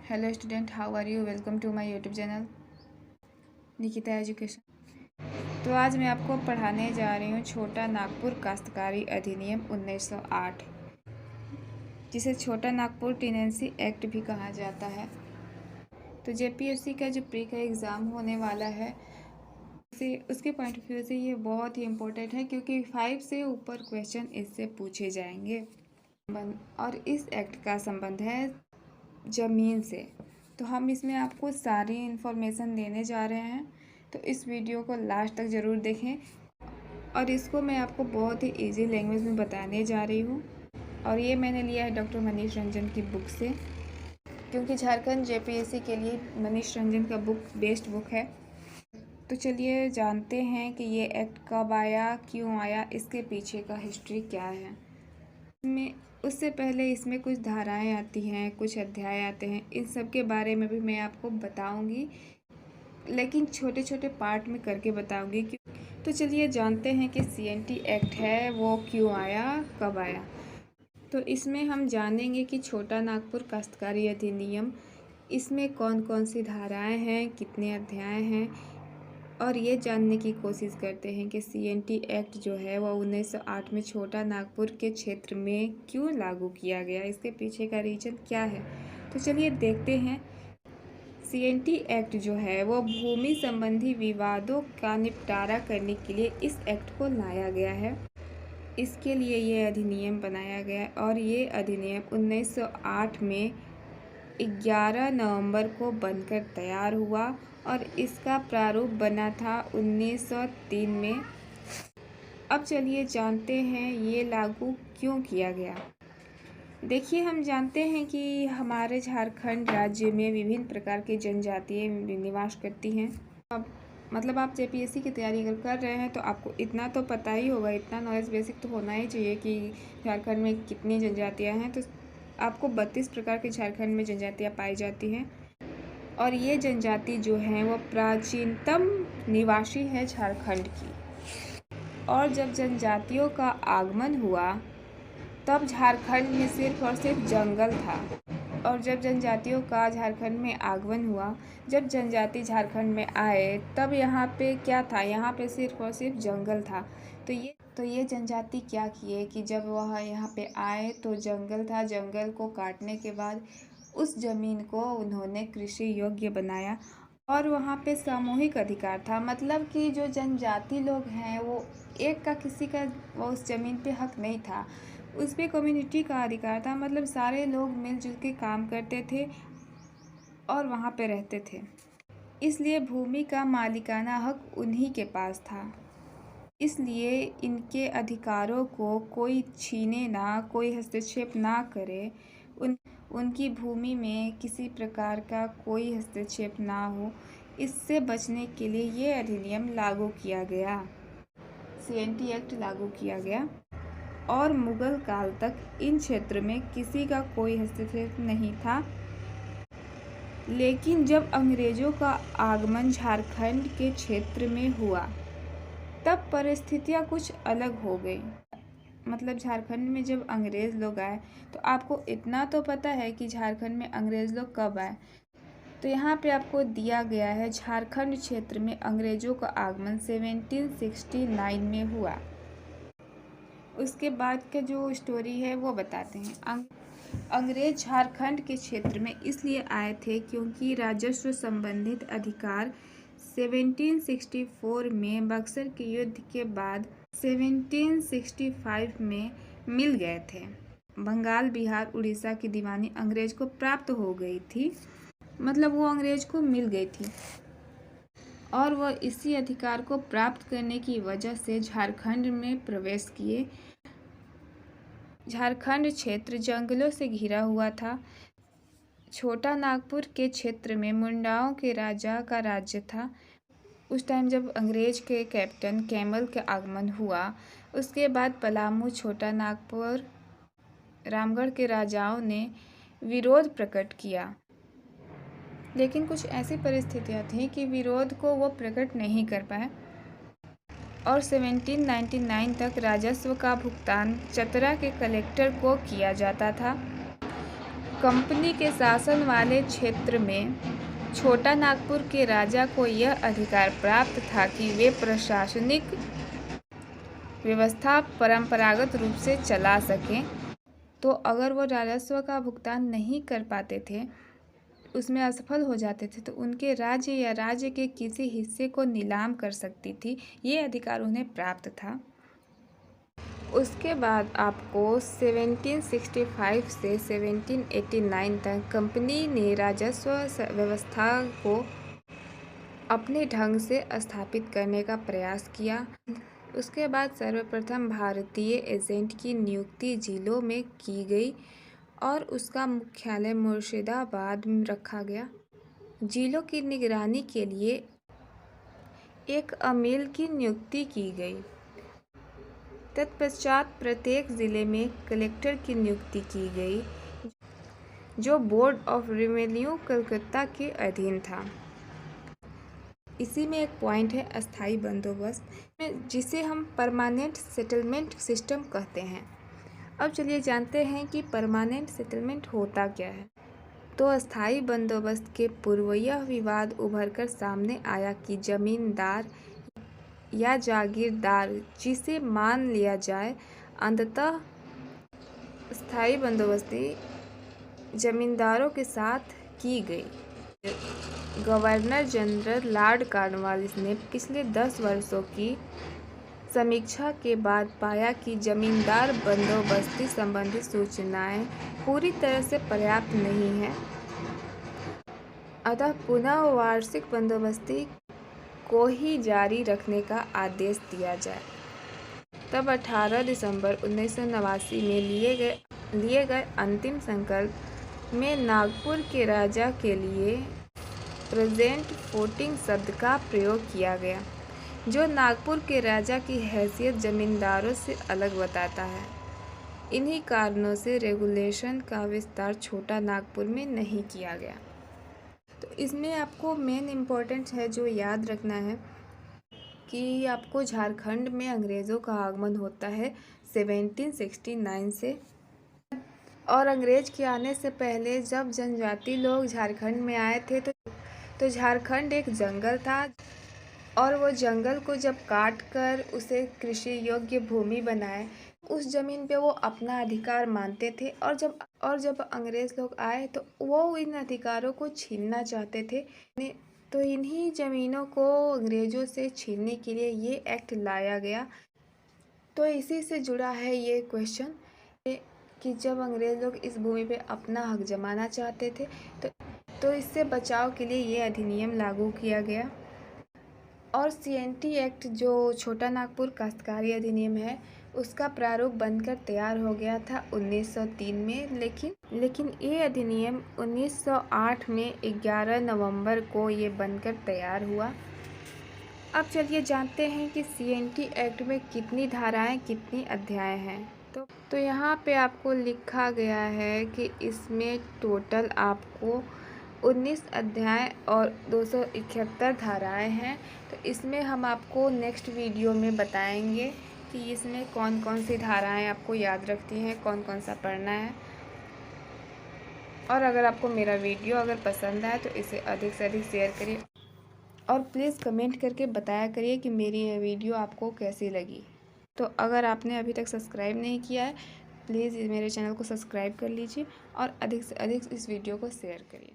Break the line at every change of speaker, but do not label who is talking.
Hello student, how are you? Welcome to my YouTube channel Nikita education. तो आज मैं आपको पढ़ाने जा रही हूँ छोटा नागपुर काश्तकारी अधिनियम 1908, जिसे छोटा नागपुर टेनेंसी एक्ट भी कहा जाता है। तो जेपीएससी का जो प्री का एग्ज़ाम होने वाला है उसके पॉइंट ऑफ व्यू से ये बहुत ही इम्पोर्टेंट है, क्योंकि 5 से ऊपर क्वेश्चन इससे पूछे जाएंगे। और इस एक्ट का संबंध है ज़मीन से। तो हम इसमें आपको सारी इन्फॉर्मेशन देने जा रहे हैं, तो इस वीडियो को लास्ट तक ज़रूर देखें। और इसको मैं आपको बहुत ही इजी लैंग्वेज में बताने जा रही हूँ, और ये मैंने लिया है डॉक्टर मनीष रंजन की बुक से, क्योंकि झारखंड जेपीएससी के लिए मनीष रंजन का बुक बेस्ट बुक है। तो चलिए जानते हैं कि ये एक्ट कब आया, क्यों आया, इसके पीछे का हिस्ट्री क्या है। उससे पहले इसमें कुछ धाराएं आती हैं, कुछ अध्याय आते हैं, इन सब के बारे में भी मैं आपको बताऊंगी, लेकिन छोटे छोटे पार्ट में करके बताऊंगी। तो चलिए जानते हैं कि सीएनटी एक्ट है वो क्यों आया, कब आया। तो इसमें हम जानेंगे कि छोटा नागपुर काश्तकारी अधिनियम, इसमें कौन कौन सी धाराएं हैं, कितने अध्याय हैं, और ये जानने की कोशिश करते हैं कि सीएनटी एक्ट जो है वो 1908 में छोटा नागपुर के क्षेत्र में क्यों लागू किया गया, इसके पीछे का रीज़न क्या है। तो चलिए देखते हैं। सीएनटी एक्ट जो है वो भूमि संबंधी विवादों का निपटारा करने के लिए इस एक्ट को लाया गया है। इसके लिए ये अधिनियम बनाया गया, और ये अधिनियम 1908 में 11 नवंबर को बनकर तैयार हुआ, और इसका प्रारूप बना था 1903 में। अब चलिए जानते हैं ये लागू क्यों किया गया। देखिए, हम जानते हैं कि हमारे झारखंड राज्य में विभिन्न प्रकार की जनजातियाँ निवास करती हैं। अब मतलब आप जेपीएससी की तैयारी अगर कर रहे हैं तो आपको इतना तो पता ही होगा, इतना नॉलेज बेसिक तो होना ही चाहिए कि झारखंड में कितनी जनजातियाँ हैं। तो आपको 32 प्रकार की झारखंड में जनजातियाँ पाई जाती हैं, और ये जनजाति जो हैं वो प्राचीनतम निवासी है झारखंड की। और जब जनजातियों का आगमन हुआ तब झारखंड में सिर्फ और सिर्फ जंगल था। और जब जनजातियों का झारखंड में आगमन हुआ, जब जनजाति झारखंड में आए, तब यहाँ पे क्या था, यहाँ पे सिर्फ और सिर्फ जंगल था। तो ये जनजाति क्या किए कि जब वह यहाँ पे आए तो जंगल था, जंगल को काटने के बाद उस ज़मीन को उन्होंने कृषि योग्य बनाया, और वहाँ पे सामूहिक अधिकार था। मतलब कि जो जनजाति लोग हैं वो एक का किसी का वो उस ज़मीन पे हक नहीं था, उस पर कम्युनिटी का अधिकार था। मतलब सारे लोग मिलजुल के काम करते थे और वहाँ पे रहते थे, इसलिए भूमि का मालिकाना हक उन्हीं के पास था। इसलिए इनके अधिकारों को कोई छीने ना, कोई हस्तक्षेप ना करे, उनकी भूमि में किसी प्रकार का कोई हस्तक्षेप ना हो, इससे बचने के लिए ये अधिनियम लागू किया गया, सीएनटी एक्ट लागू किया गया। और मुगल काल तक इन क्षेत्र में किसी का कोई हस्तक्षेप नहीं था। लेकिन जब अंग्रेज़ों का आगमन झारखंड के क्षेत्र में हुआ तब परिस्थितियाँ कुछ अलग हो गई। मतलब झारखंड में जब अंग्रेज़ लोग आए, तो आपको इतना तो पता है कि झारखंड में अंग्रेज़ लोग कब आए। तो यहाँ पे आपको दिया गया है झारखंड क्षेत्र में अंग्रेज़ों का आगमन 1769 में हुआ। उसके बाद का जो स्टोरी है वो बताते हैं। अंग्रेज झारखंड के क्षेत्र में इसलिए आए थे क्योंकि राजस्व संबंधित अधिकार 1764 में बक्सर के युद्ध के बाद 1765 में मिल गए थे। बंगाल, बिहार, उड़ीसा की दीवानी अंग्रेज को प्राप्त हो गई थी, मतलब वो अंग्रेज को मिल गई थी, और वह इसी अधिकार को प्राप्त करने की वजह से झारखंड में प्रवेश किए। झारखंड क्षेत्र जंगलों से घिरा हुआ था। छोटा नागपुर के क्षेत्र में मुंडाओं के राजा का राज्य था। उस टाइम जब अंग्रेज के कैप्टन कैमल का आगमन हुआ, उसके बाद पलामू, छोटा नागपुर, रामगढ़ के राजाओं ने विरोध प्रकट किया। लेकिन कुछ ऐसी परिस्थितियां थीं कि विरोध को वो प्रकट नहीं कर पाए, और 1799 तक राजस्व का भुगतान चतरा के कलेक्टर को किया जाता था। कंपनी के शासन वाले क्षेत्र में छोटा नागपुर के राजा को यह अधिकार प्राप्त था कि वे प्रशासनिक व्यवस्था परंपरागत रूप से चला सकें। तो अगर वो राजस्व का भुगतान नहीं कर पाते थे, उसमें असफल हो जाते थे, तो उनके राज्य या राज्य के किसी हिस्से को नीलाम कर सकती थी। ये अधिकार उन्हें प्राप्त था। उसके बाद आपको 1765 से 1789 तक कंपनी ने राजस्व व्यवस्था को अपने ढंग से स्थापित करने का प्रयास किया। उसके बाद सर्वप्रथम भारतीय एजेंट की नियुक्ति जिलों में की गई और उसका मुख्यालय मुर्शिदाबाद में रखा गया। जिलों की निगरानी के लिए एक अमील की नियुक्ति की गई। तत्पश्चात प्रत्येक जिले में कलेक्टर की नियुक्ति की गई, जो बोर्ड ऑफ रेवेन्यू कलकत्ता के अधीन था। इसी में एक पॉइंट है अस्थाई बंदोबस्त, जिसे हम परमानेंट सेटलमेंट सिस्टम कहते हैं। अब चलिए जानते हैं कि परमानेंट सेटलमेंट होता क्या है। तो अस्थाई बंदोबस्त के पूर्व यह विवाद उभर कर सामने आया कि जमींदार या जागीरदार जिसे मान लिया जाए, अंततः स्थायी बंदोबस्ती जमींदारों के साथ की गई। गवर्नर जनरल लॉर्ड कॉर्नवालिस ने पिछले 10 वर्षों की समीक्षा के बाद पाया कि जमींदार बंदोबस्ती संबंधी सूचनाएं पूरी तरह से पर्याप्त नहीं हैं, अतः पुनः वार्षिक बंदोबस्ती को ही जारी रखने का आदेश दिया जाए। तब 18 दिसंबर 1989 में लिए गए अंतिम संकल्प में नागपुर के राजा के लिए प्रेजेंट फोर्टिंग शब्द का प्रयोग किया गया, जो नागपुर के राजा की हैसियत जमींदारों से अलग बताता है। इन्हीं कारणों से रेगुलेशन का विस्तार छोटा नागपुर में नहीं किया गया। तो इसमें आपको मेन इम्पोर्टेंट है जो याद रखना है कि आपको झारखंड में अंग्रेज़ों का आगमन होता है 1769 से। और अंग्रेज के आने से पहले जब जनजाति लोग झारखंड में आए थे तो झारखंड एक जंगल था, और वो जंगल को जब काट कर उसे कृषि योग्य भूमि बनाए, उस ज़मीन पे वो अपना अधिकार मानते थे। और जब अंग्रेज़ लोग आए तो वो इन अधिकारों को छीनना चाहते थे। तो इन्हीं ज़मीनों को अंग्रेज़ों से छीनने के लिए ये एक्ट लाया गया। तो इसी से जुड़ा है ये क्वेश्चन कि जब अंग्रेज़ लोग इस भूमि पे अपना हक जमाना चाहते थे तो इससे बचाव के लिए ये अधिनियम लागू किया गया। और CNT एक्ट जो छोटा नागपुर काश्तकारी अधिनियम है, उसका प्रारूप बनकर तैयार हो गया था 1903 में, लेकिन ये अधिनियम 1908 में 11 नवंबर को ये बनकर तैयार हुआ। अब चलिए जानते हैं कि CNT एक्ट में कितनी धाराएं, कितनी अध्याय हैं। तो यहाँ पे आपको लिखा गया है कि इसमें टोटल आपको 19 अध्याय और 271 धाराएं हैं। तो इसमें हम आपको नेक्स्ट वीडियो में बताएंगे कि इसमें कौन कौन सी धाराएं आपको याद रखती हैं, कौन कौन सा पढ़ना है। और अगर आपको मेरा वीडियो अगर पसंद आए तो इसे अधिक से अधिक शेयर करिए, और प्लीज़ कमेंट करके बताया करिए कि मेरी यह वीडियो आपको कैसी लगी। तो अगर आपने अभी तक सब्सक्राइब नहीं किया है, प्लीज़ मेरे चैनल को सब्सक्राइब कर लीजिए और अधिक से अधिक इस वीडियो को शेयर करिए।